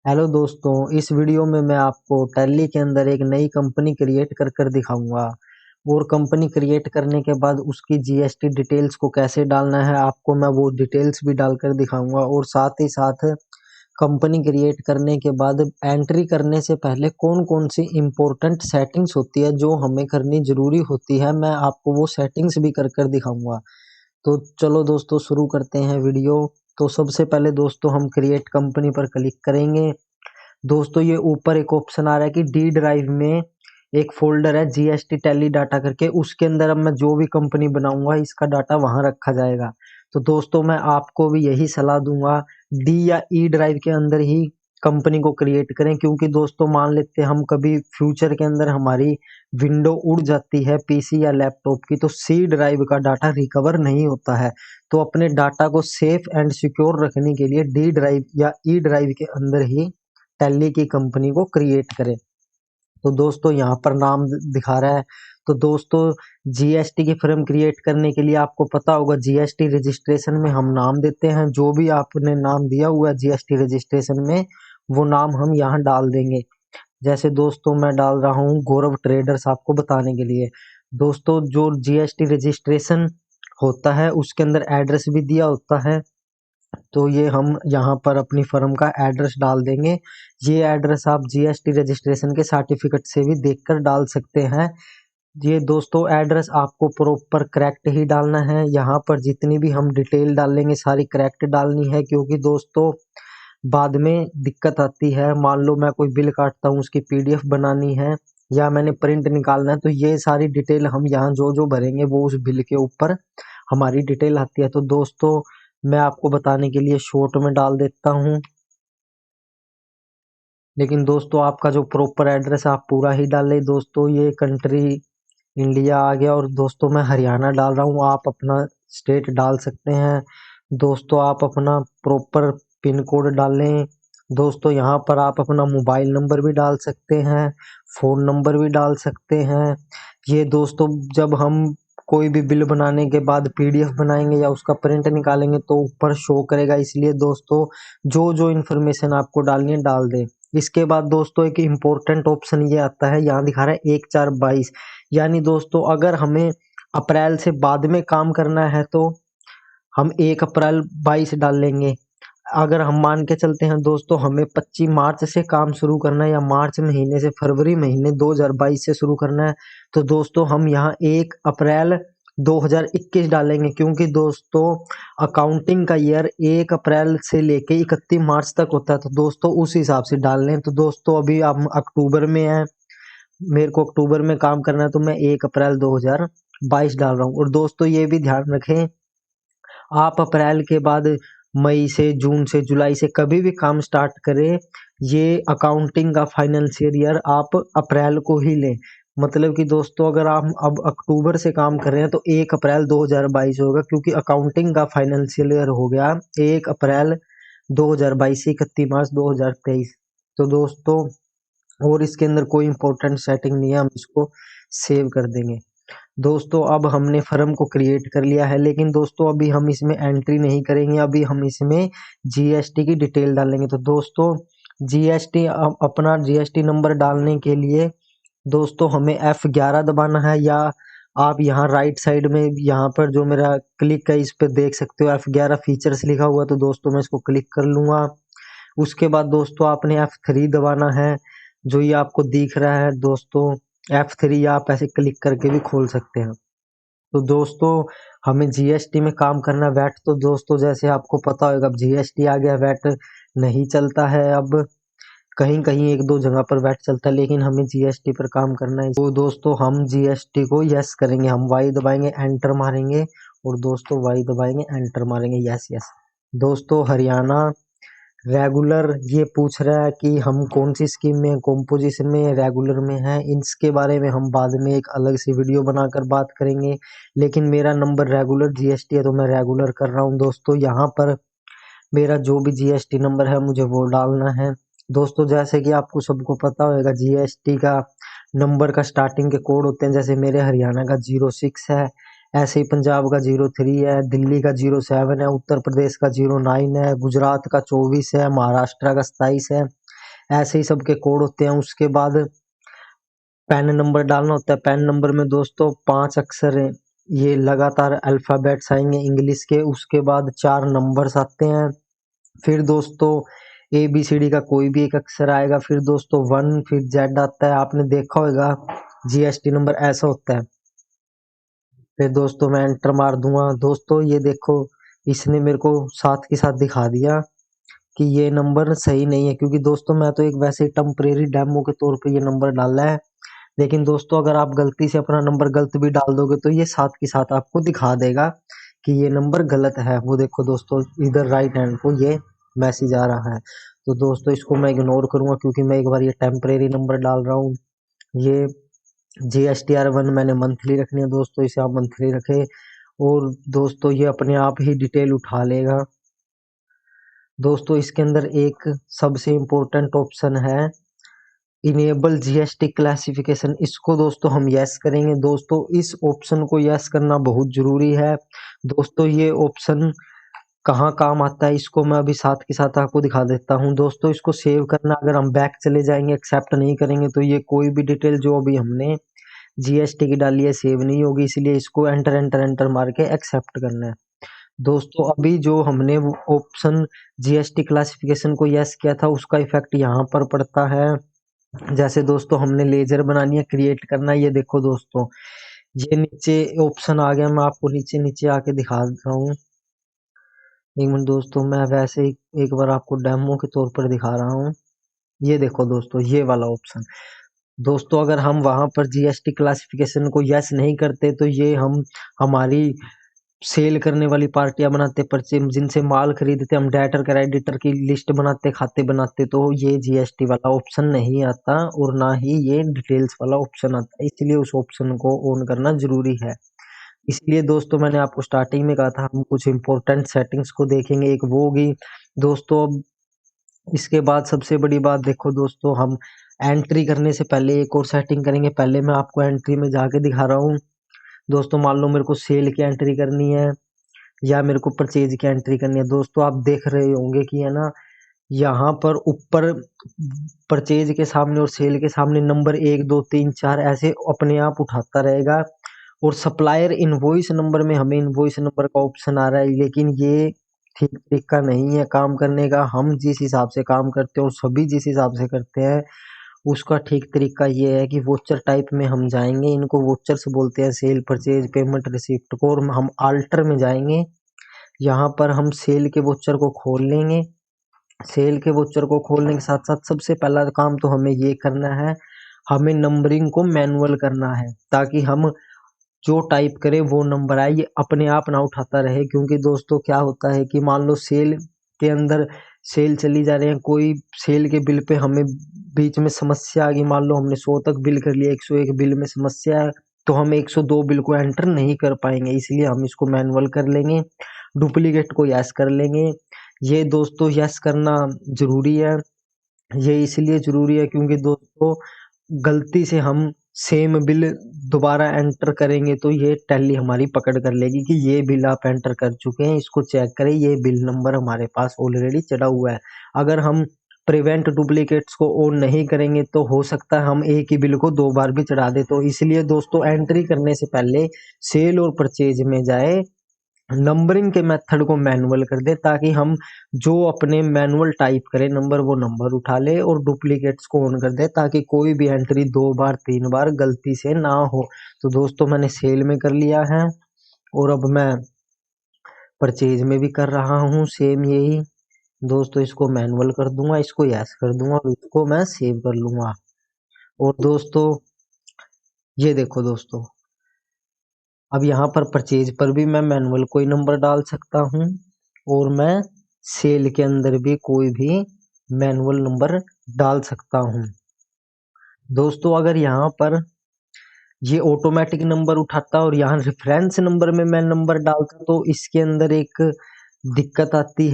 Hello दोस्तों, इस video में मैं आपको टैली के अंदर एक नई कंपनी क्रिएट कर दिखाऊंगा। और कंपनी क्रिएट करने के बाद उसकी जीएसटी डिटेल्स को कैसे डालना है आपको मैं वो डिटेल्स भी डालकर दिखाऊंगा। और साथ ही साथ कंपनी क्रिएट करने के बाद एंट्री करने से पहले कौन कौन सी इम्पोर्टेंट सेटिंग्स होती है जो हमें करनी जरूरी होती है, मैं आपको वो सेटिंग्स भी कर दिखाऊंगा। तो चलो दोस्तों, शुरू करते हैं वीडियो। तो सबसे पहले दोस्तों हम क्रिएट कंपनी पर क्लिक करेंगे। दोस्तों ये ऊपर एक ऑप्शन आ रहा है कि डी ड्राइव में एक फोल्डर है जीएसटी टैली डाटा करके, उसके अंदर अब मैं जो भी कंपनी बनाऊंगा इसका डाटा वहां रखा जाएगा। तो दोस्तों मैं आपको भी यही सलाह दूंगा, डी या ई ड्राइव के अंदर ही कंपनी को क्रिएट करें। क्योंकि दोस्तों मान लेते हैं हम कभी फ्यूचर के अंदर हमारी विंडो उड़ जाती है पीसी या लैपटॉप की, तो सी ड्राइव का डाटा रिकवर नहीं होता है। तो अपने डाटा को सेफ एंड सिक्योर रखने के लिए डी ड्राइव या ई ड्राइव के अंदर ही टैली की कंपनी को क्रिएट करें। तो दोस्तों यहाँ पर नाम दिखा रहा है। तो दोस्तों जीएसटी की फर्म क्रिएट करने के लिए आपको पता होगा जीएसटी रजिस्ट्रेशन में हम नाम देते हैं, जो भी आपने नाम दिया हुआ है जीएसटी रजिस्ट्रेशन में वो नाम हम यहाँ डाल देंगे। जैसे दोस्तों मैं डाल रहा हूँ गौरव ट्रेडर्स आपको बताने के लिए। दोस्तों जो जीएसटी रजिस्ट्रेशन होता है उसके अंदर एड्रेस भी दिया होता है, तो ये हम यहाँ पर अपनी फर्म का एड्रेस डाल देंगे। ये एड्रेस आप जीएसटी रजिस्ट्रेशन के सर्टिफिकेट से भी देखकर डाल सकते हैं। ये दोस्तों एड्रेस आपको प्रॉपर करेक्ट ही डालना है। यहाँ पर जितनी भी हम डिटेल डालेंगे सारी करेक्ट डालनी है, क्योंकि दोस्तों बाद में दिक्कत आती है। मान लो मैं कोई बिल काटता हूँ, उसकी पीडीएफ बनानी है या मैंने प्रिंट निकालना है, तो ये सारी डिटेल हम यहाँ जो जो भरेंगे वो उस बिल के ऊपर हमारी डिटेल आती है। तो दोस्तों मैं आपको बताने के लिए शॉर्ट में डाल देता हूँ, लेकिन दोस्तों आपका जो प्रॉपर एड्रेस आप पूरा ही डालें। दोस्तों ये कंट्री इंडिया आ गया, और दोस्तों मैं हरियाणा डाल रहा हूँ, आप अपना स्टेट डाल सकते हैं। दोस्तों आप अपना प्रॉपर पिन कोड डालें। दोस्तों यहाँ पर आप अपना मोबाइल नंबर भी डाल सकते हैं, फ़ोन नंबर भी डाल सकते हैं। ये दोस्तों जब हम कोई भी बिल बनाने के बाद पीडीएफ बनाएंगे या उसका प्रिंट निकालेंगे तो ऊपर शो करेगा, इसलिए दोस्तों जो जो इन्फॉर्मेशन आपको डालनी है डाल दें। इसके बाद दोस्तों एक इम्पोर्टेंट ऑप्शन ये आता है, यहाँ दिखा रहा है 1/4/22। यानी दोस्तों अगर हमें अप्रैल से बाद में काम करना है तो हम 1 अप्रैल 22 डाल लेंगे। अगर हम मान के चलते हैं दोस्तों हमें 25 मार्च से काम शुरू करना है या मार्च महीने से फरवरी महीने 2022 से शुरू करना है, तो दोस्तों हम यहाँ 1 अप्रैल 2021 डालेंगे। क्योंकि दोस्तों अकाउंटिंग का ईयर 1 अप्रैल से लेके 31 मार्च तक होता है, तो दोस्तों उस हिसाब से डाल लें। तो दोस्तों अभी हम अक्टूबर में है, मेरे को अक्टूबर में काम करना है, तो मैं 1 अप्रैल 2022 डाल रहा हूँ। और दोस्तों ये भी ध्यान रखें, आप अप्रैल के बाद मई से जून से जुलाई से कभी भी काम स्टार्ट करें, ये अकाउंटिंग का फाइनेंशियल ईयर आप अप्रैल को ही लें। मतलब कि दोस्तों अगर आप अब अक्टूबर से काम कर रहे हैं तो 1 अप्रैल 2022 होगा, क्योंकि अकाउंटिंग का फाइनेंशियल ईयर हो गया 1 अप्रैल 2022 से 31 मार्च 2023। तो दोस्तों और इसके अंदर कोई इंपॉर्टेंट सेटिंग नहीं है, हम इसको सेव कर देंगे। दोस्तों अब हमने फर्म को क्रिएट कर लिया है, लेकिन दोस्तों अभी हम इसमें एंट्री नहीं करेंगे, अभी हम इसमें जीएसटी की डिटेल डालेंगे। तो दोस्तों जीएसटी अपना जीएसटी नंबर डालने के लिए दोस्तों हमें F11 दबाना है, या आप यहाँ राइट साइड में यहाँ पर जो मेरा क्लिक है इस पर देख सकते हो F11 फीचर्स लिखा हुआ। तो दोस्तों मैं इसको क्लिक कर लूंगा। उसके बाद दोस्तों आपने F3 दबाना है, जो ये आपको दिख रहा है दोस्तों F3, आप ऐसे क्लिक करके भी खोल सकते हैं। तो दोस्तों हमें जीएसटी में काम करना वैट, तो दोस्तों जैसे आपको पता होगा अब जीएसटी आ गया, वैट नहीं चलता है। अब कहीं कहीं एक दो जगह पर वैट चलता है, लेकिन हमें जीएसटी पर काम करना है। तो दोस्तों हम जीएसटी को यस करेंगे, हम वाई दबाएंगे एंटर मारेंगे, और दोस्तों वाई दबाएंगे एंटर मारेंगे, यस यस। दोस्तों हरियाणा रेगुलर ये पूछ रहा है कि हम कौन सी स्कीम में, कॉम्पोजिशन में, रेगुलर में है। इसके बारे में हम बाद में एक अलग सी वीडियो बनाकर बात करेंगे, लेकिन मेरा नंबर रेगुलर जीएसटी है तो मैं रेगुलर कर रहा हूँ। दोस्तों यहाँ पर मेरा जो भी जीएसटी नंबर है मुझे वो डालना है। दोस्तों जैसे कि आपको सबको पता होगा जीएसटी का नंबर का स्टार्टिंग के कोड होते हैं, जैसे मेरे हरियाणा का 06 है, ऐसे ही पंजाब का 03 है, दिल्ली का 07 है, उत्तर प्रदेश का 09 है, गुजरात का 24 है, महाराष्ट्र का 27 है, ऐसे ही सबके कोड होते हैं। उसके बाद पैन नंबर डालना होता है। पैन नंबर में दोस्तों 5 अक्षर ये लगातार अल्फाबेट्स आएंगे इंग्लिश के। उसके बाद 4 नंबर्स आते हैं। फिर दोस्तों ABCD का कोई भी एक अक्षर आएगा। फिर दोस्तों 1 फिर Z आता है। आपने देखा होगा GST नंबर ऐसा होता है। फिर दोस्तों मैं एंटर मार दूंगा। दोस्तों ये देखो, इसने मेरे को साथ के साथ दिखा दिया कि ये नंबर सही नहीं है, क्योंकि दोस्तों मैं तो एक वैसे ही टेम्परेरी डेमो के तौर पे ये नंबर डाला है। लेकिन दोस्तों अगर आप गलती से अपना नंबर गलत भी डाल दोगे तो ये साथ के साथ आपको दिखा देगा कि ये नंबर गलत है। वो देखो दोस्तों, इधर राइट हैंड को ये मैसेज आ रहा है। तो दोस्तों इसको मैं इग्नोर करूंगा, क्योंकि मैं एक बार ये टेम्परेरी नंबर डाल रहा हूँ। ये GSTR1 मैंने मंथली रखनी है दोस्तों, इसे आप मंथली रखें। और दोस्तों ये अपने आप ही डिटेल उठा लेगा। दोस्तों इसके अंदर एक सबसे इम्पोर्टेंट ऑप्शन है इनेबल GST क्लासिफिकेशन। इसको दोस्तों हम यस करेंगे। दोस्तों इस ऑप्शन को यस करना बहुत जरूरी है। दोस्तों ये ऑप्शन कहाँ काम आता है इसको मैं अभी साथ के साथ आपको दिखा देता हूँ। दोस्तों इसको सेव करना, अगर हम बैक चले जाएंगे एक्सेप्ट नहीं करेंगे तो ये कोई भी डिटेल जो अभी हमने GST की डाली है सेव नहीं होगी। इसलिए इसको एंटर एंटर एंटर मार के एक्सेप्ट करना है। दोस्तों अभी जो हमने ऑप्शन GST क्लासिफिकेशन को यस किया था उसका इफेक्ट यहाँ पर पड़ता है। जैसे दोस्तों हमने लेजर बनानी है, क्रिएट करना है। ये देखो दोस्तों ये नीचे ऑप्शन आ गया। मैं आपको नीचे नीचे आके दिखा रहा हूँ। एक मिनट दोस्तों, मैं वैसे ही एक बार आपको डेमो के तौर पर दिखा रहा हूँ। ये देखो दोस्तों ये वाला ऑप्शन। दोस्तों अगर हम वहां पर GST क्लासिफिकेशन को यस नहीं करते तो ये हम हमारी सेल करने वाली पार्टियां बनाते, पर्चे जिनसे माल खरीदते, हम डेटर क्रेडिटर की लिस्ट बनाते, खाते बनाते, तो ये GST वाला ऑप्शन नहीं आता और ना ही ये डिटेल्स वाला ऑप्शन आता है। इसलिए उस ऑप्शन को ऑन करना जरूरी है। इसलिए दोस्तों मैंने आपको स्टार्टिंग में कहा था हम कुछ इंपॉर्टेंट सेटिंग्स को देखेंगे। एक वो होगी दोस्तों। अब इसके बाद सबसे बड़ी बात देखो दोस्तों, हम एंट्री करने से पहले एक और सेटिंग करेंगे। पहले मैं आपको एंट्री में जाके दिखा रहा हूँ। दोस्तों मान लो मेरे को सेल की एंट्री करनी है या मेरे को परचेज की एंट्री करनी है। दोस्तों आप देख रहे होंगे कि है ना, यहाँ पर ऊपर परचेज के सामने और सेल के सामने नंबर 1 2 3 4 ऐसे अपने आप उठाता रहेगा। और सप्लायर इनवॉइस नंबर में हमें इनवॉइस नंबर का ऑप्शन आ रहा है, लेकिन ये ठीक तरीका नहीं है काम करने का। हम जिस हिसाब से काम करते हैं और सभी जिस हिसाब से करते हैं उसका ठीक तरीका ये है कि वोचर टाइप में हम जाएंगे। इनको वोचर्स बोलते हैं, सेल परचेज पेमेंट रिसिप्ट को। और हम आल्टर में जाएंगे, यहाँ पर हम सेल के वोचर को खोल लेंगे। सेल के वोचर को खोलने के साथ साथ सबसे पहला काम तो हमें ये करना है, हमें नंबरिंग को मैनुअल करना है, ताकि हम जो टाइप करें वो नंबर आए, ये अपने आप ना उठाता रहे। क्योंकि दोस्तों क्या होता है कि मान लो सेल के अंदर सेल चली जा रही है, कोई सेल के बिल पे हमें बीच में समस्या आ गई, मान लो हमने 100 तक बिल कर लिया, 101 बिल में समस्या है, तो हम 102 बिल को एंटर नहीं कर पाएंगे। इसलिए हम इसको मैनुअल कर लेंगे, डुप्लीकेट को यस कर लेंगे। ये दोस्तों यस करना जरूरी है। ये इसलिए जरूरी है क्योंकि दोस्तों गलती से हम सेम बिल दोबारा एंटर करेंगे तो ये टैली हमारी पकड़ कर लेगी कि ये बिल आप एंटर कर चुके हैं, इसको चेक करें, ये बिल नंबर हमारे पास ऑलरेडी चढ़ा हुआ है। अगर हम प्रिवेंट डुप्लीकेट्स को ऑन नहीं करेंगे तो हो सकता है हम एक ही बिल को 2 बार भी चढ़ा दे। तो इसलिए दोस्तों एंट्री करने से पहले सेल और परचेज में जाए, नंबरिंग के मेथड को मैनुअल कर दे, ताकि हम जो अपने मैनुअल टाइप करें नंबर वो नंबर उठा ले, और डुप्लीकेट्स को ऑन कर दे ताकि कोई भी एंट्री 2 बार 3 बार गलती से ना हो। तो दोस्तों मैंने सेल में कर लिया है और अब मैं परचेज में भी कर रहा हूँ सेम यही। दोस्तों इसको मैनुअल कर दूंगा, इसको यस कर दूंगा और इसको मैं सेव कर लूंगा। और दोस्तों ये देखो दोस्तों, अब यहाँ पर परचेज पर भी मैं मैनुअल कोई नंबर डाल सकता हूँ और मैं सेल के अंदर भी कोई भी मैनुअल नंबर डाल सकता हूँ। दोस्तों अगर यहाँ पर ये ऑटोमेटिक नंबर उठाता और यहाँ रेफरेंस नंबर में मैं नंबर डालता तो इसके अंदर एक दिक्कत आती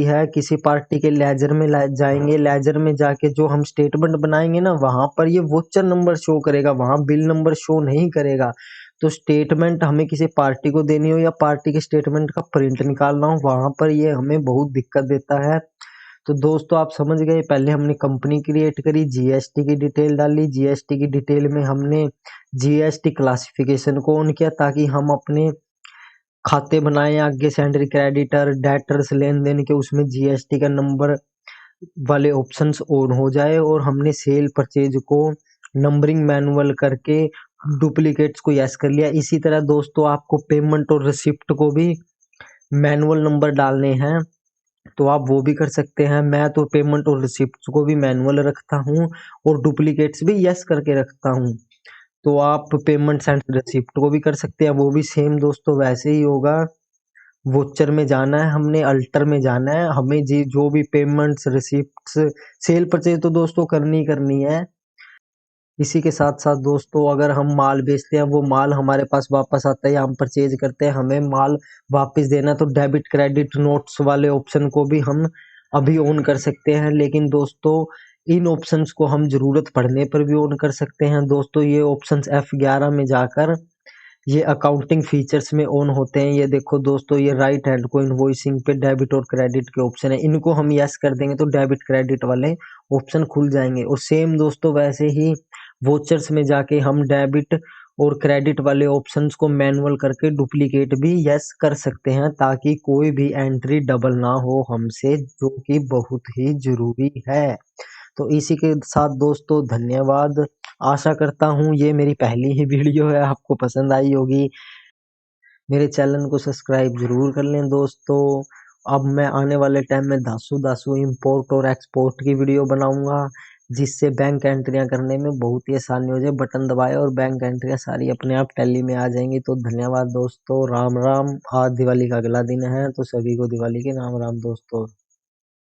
है। किसी पार्टी के लेजर में जाएंगे, लेजर में जाके जो हम स्टेटमेंट बनाएंगे ना, वहां पर ये वोचर नंबर शो करेगा, वहां बिल नंबर शो नहीं करेगा। तो स्टेटमेंट हमें किसी पार्टी को देनी हो या पार्टी के स्टेटमेंट का प्रिंट निकालना हो, वहां पर ये हमें बहुत दिक्कत देता है। तो दोस्तों आप समझ गए, पहले हमने कंपनी क्रिएट करी, जीएसटी की डिटेल डाली, जीएसटी की डिटेल में हमने जीएसटी क्लासिफिकेशन को ऑन किया ताकि हम अपने खाते बनाए आगे सेंडर क्रेडिटर डेटर्स लेन देन के, उसमें जीएसटी का नंबर वाले ऑप्शंस ऑन हो जाए। और हमने सेल परचेज को नंबरिंग मैनुअल करके डुप्लीकेट्स को यस कर लिया। इसी तरह दोस्तों आपको पेमेंट और रिसिप्ट को भी मैनुअल नंबर डालने हैं, तो आप वो भी कर सकते हैं। मैं तो पेमेंट और रिसिप्ट को भी मैनुअल रखता हूँ और डुप्लीकेट्स भी यस करके रखता हूँ। तो आप पेमेंट्स एंड रिसिप्ट को भी कर सकते हैं, वो भी सेम दोस्तों वैसे ही होगा। वोचर में जाना है, हमने अल्टर में जाना है, हमें जी जो भी पेमेंट्स रिसिप्ट्स सेल परचेज तो दोस्तों करनी करनी है। इसी के साथ साथ दोस्तों अगर हम माल बेचते हैं, वो माल हमारे पास वापस आता है या हम परचेज करते हैं, हमें माल वापस देना, तो डेबिट क्रेडिट नोट्स वाले ऑप्शन को भी हम अभी ऑन कर सकते हैं। लेकिन दोस्तों इन ऑप्शंस को हम जरूरत पड़ने पर भी ऑन कर सकते हैं। दोस्तों ये ऑप्शंस F11 में जाकर ये अकाउंटिंग फीचर्स में ऑन होते हैं। ये देखो दोस्तों, ये राइट हैंड को इनवॉइसिंग पे डेबिट और क्रेडिट के ऑप्शन है, इनको हम यस कर देंगे तो डेबिट क्रेडिट वाले ऑप्शन खुल जाएंगे। और सेम दोस्तों वैसे ही वोचर्स में जाके हम डेबिट और क्रेडिट वाले ऑप्शंस को मैनुअल करके डुप्लीकेट भी यस कर सकते हैं, ताकि कोई भी एंट्री डबल ना हो हमसे, जो कि बहुत ही जरूरी है। तो इसी के साथ दोस्तों धन्यवाद। आशा करता हूँ ये मेरी पहली ही वीडियो है, आपको पसंद आई होगी। मेरे चैनल को सब्सक्राइब जरूर कर लें दोस्तों। अब मैं आने वाले टाइम में दासू दासू इंपोर्ट और एक्सपोर्ट की वीडियो बनाऊंगा, जिससे बैंक एंट्रियां करने में बहुत ही आसानी हो जाए। बटन दबाए और बैंक एंट्रियां सारी अपने आप टैली में आ जाएंगी। तो धन्यवाद दोस्तों, राम राम। आज दिवाली का अगला दिन है, तो सभी को दिवाली के राम राम दोस्तों।